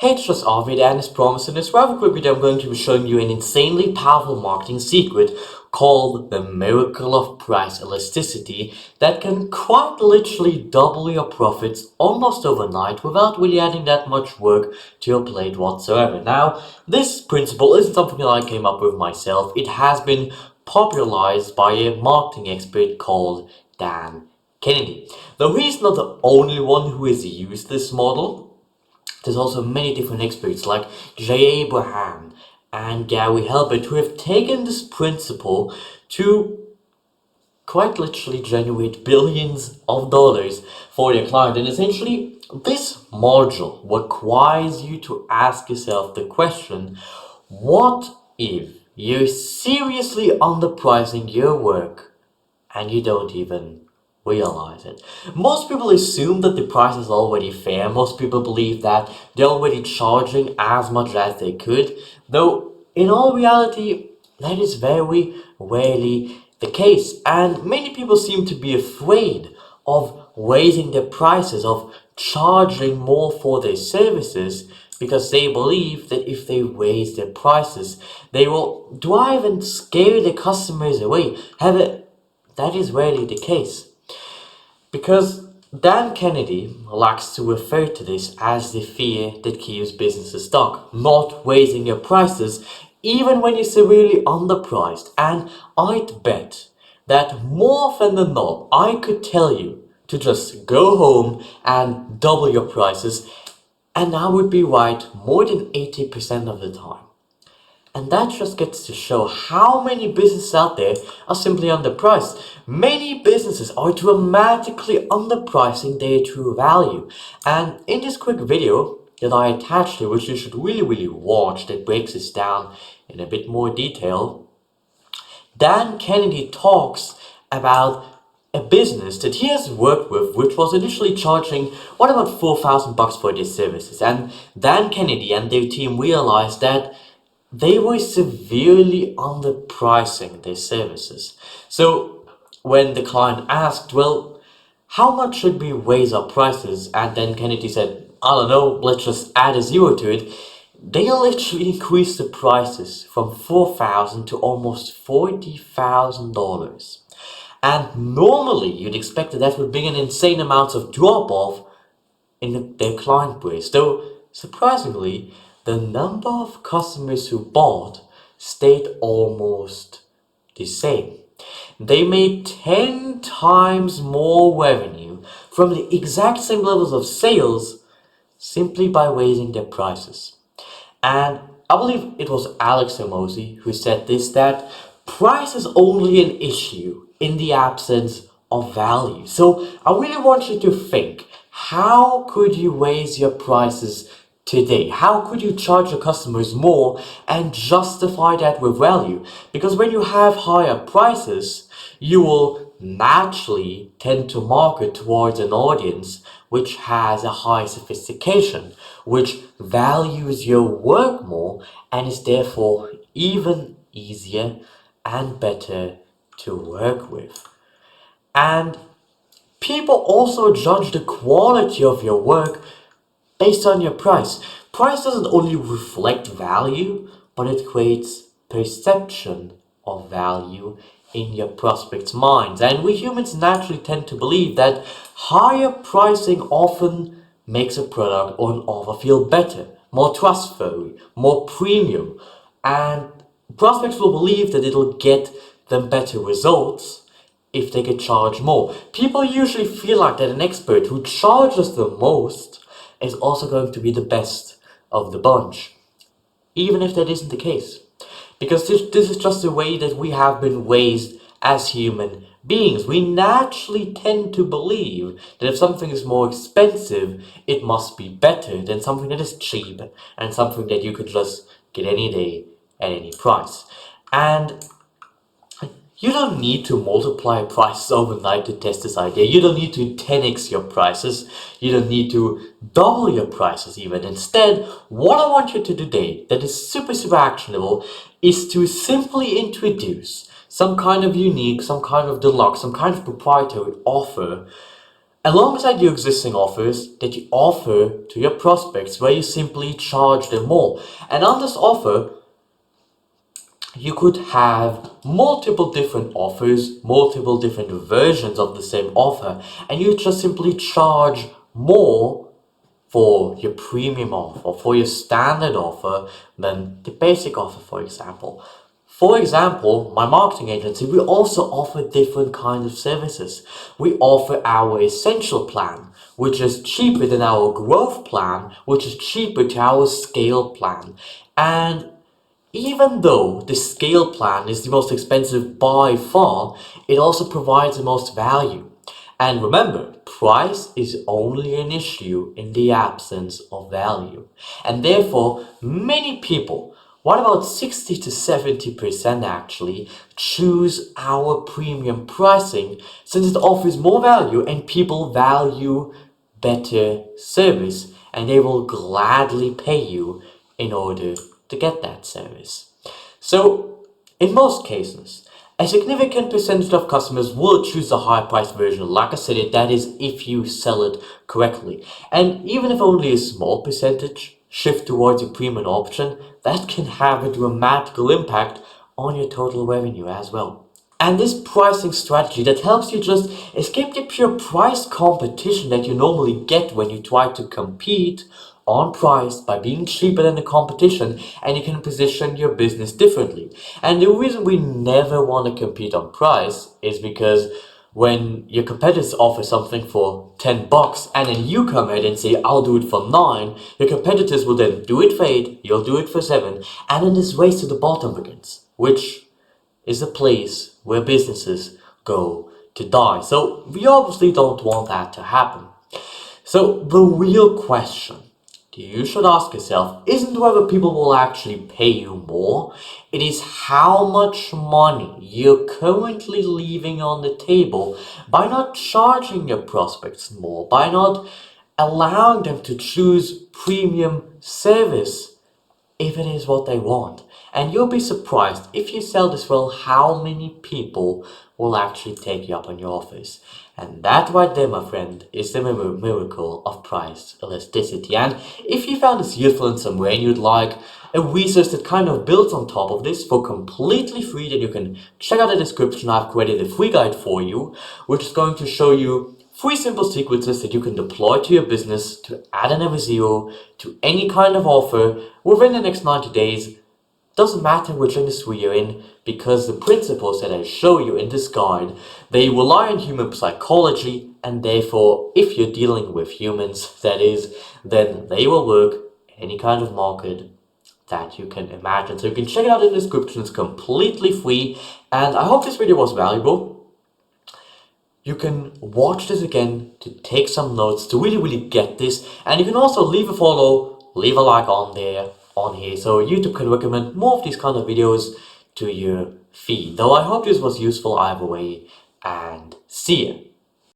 Hey, it's just Arvid, and as promised, in this rather quick video I'm going to be showing you an insanely powerful marketing secret called the miracle of price elasticity that can quite literally double your profits almost overnight without really adding that much work to your plate whatsoever. Now, this principle isn't something that I came up with myself. It has been popularized by a marketing expert called Dan Kennedy. Though he's not the only one who has used this model, there's also many different experts like Jay Abraham and Gary Halbert who have taken this principle to quite literally generate billions of dollars for their client. And essentially, this module requires you to ask yourself the question, what if you're seriously underpricing your work and you don't even realize it? Most people assume that the price is already fair. Most people believe that they're already charging as much as they could, though in all reality, that is very rarely the case. And many people seem to be afraid of raising their prices, of charging more for their services, because they believe that if they raise their prices, they will drive and scare their customers away. However, that is rarely the case, because Dan Kennedy likes to refer to this as the fear that keeps businesses stuck, not raising your prices even when you're severely underpriced. And I'd bet that more often than not, I could tell you to just go home and double your prices, and I would be right more than 80% of the time. And that just gets to show how many businesses out there are simply underpriced. Many businesses are dramatically underpricing their true value. And in this quick video that I attached here, which you should really watch, that breaks this down in a bit more detail, Dan Kennedy talks about a business that he has worked with, which was initially charging about $4,000 for their services. And Dan Kennedy and their team realized that they were severely underpricing their services. So when the client asked, well, how much should we raise our prices? And then Kennedy said, I don't know, let's just add a zero to it. They literally increased the prices from $4,000 to almost $40,000. And normally you'd expect that would bring an insane amount of drop off in their client base, though surprisingly, the number of customers who bought stayed almost the same. They made 10 times more revenue from the exact same levels of sales simply by raising their prices. And I believe it was Alex Hormozi who said this, that price is only an issue in the absence of value. So I really want you to think, how could you raise your prices today? How could you charge your customers more and justify that with value? Because when you have higher prices, you will naturally tend to market towards an audience which has a high sophistication, which values your work more and is therefore even easier and better to work with. And people also judge the quality of your work based on your price. Price doesn't only reflect value, but it creates perception of value in your prospects' minds. And we humans naturally tend to believe that higher pricing often makes a product or an offer feel better, more trustworthy, more premium. And prospects will believe that it'll get them better results if they could charge more. People usually feel like that an expert who charges the most is also going to be the best of the bunch, even if that isn't the case. Because this is just the way that we have been raised as human beings. We naturally tend to believe that if something is more expensive, it must be better than something that is cheap and something that you could just get any day at any price. And you don't need to multiply prices overnight to test this idea. You don't need to 10x your prices. You don't need to double your prices even. Instead, what I want you to do today that is super actionable is to simply introduce some kind of unique, some kind of deluxe, some kind of proprietary offer alongside your existing offers that you offer to your prospects, where you simply charge them more. And on this offer, you could have multiple different offers, multiple different versions of the same offer, and you just simply charge more for your premium offer or for your standard offer than the basic offer, for example. For example, my marketing agency, we also offer different kinds of services. We offer our essential plan, which is cheaper than our growth plan, which is cheaper to our scale plan. And even though the scale plan is the most expensive by far, it also provides the most value. And remember, price is only an issue in the absence of value. And therefore, many people, what about 60 to 70% actually, choose our premium pricing since it offers more value and people value better service, and they will gladly pay you in order to get that service. So, in most cases, a significant percentage of customers will choose the higher priced version. Like I said, that is if you sell it correctly. And even if only a small percentage shift towards a premium option, that can have a dramatical impact on your total revenue as well. And this pricing strategy that helps you just escape the pure price competition that you normally get when you try to compete on price by being cheaper than the competition, and you can position your business differently. And the reason we never want to compete on price is because when your competitors offer something for 10 bucks and then you come ahead and say, I'll do it for 9, your competitors will then do it for 8, you'll do it for 7, and then this race to the bottom begins, which is a place where businesses go to die. So we obviously don't want that to happen. So the real question you should ask yourself isn't whether people will actually pay you more, it is how much money you're currently leaving on the table by not charging your prospects more, by not allowing them to choose premium service if it is what they want. And you'll be surprised if you sell this well how many people will actually take you up on your offers. And that right there, my friend, is the miracle of price elasticity. And if you found this useful in some way and you'd like a resource that kind of builds on top of this for completely free, then you can check out the description. I've created a free guide for you, which is going to show you 3 simple sequences that you can deploy to your business to add an ever zero to any kind of offer within the next 90 days. Doesn't matter which industry you're in, because the principles that I show you in this guide, they rely on human psychology, and therefore, if you're dealing with humans, that is, then they will work in any kind of market that you can imagine. So you can check it out in the description. It's completely free, and I hope this video was valuable. You can watch this again to take some notes, to really get this, and you can also leave a follow, leave a like on here, so YouTube can recommend more of these kind of videos to your feed. Though I hope this was useful either way, and see ya.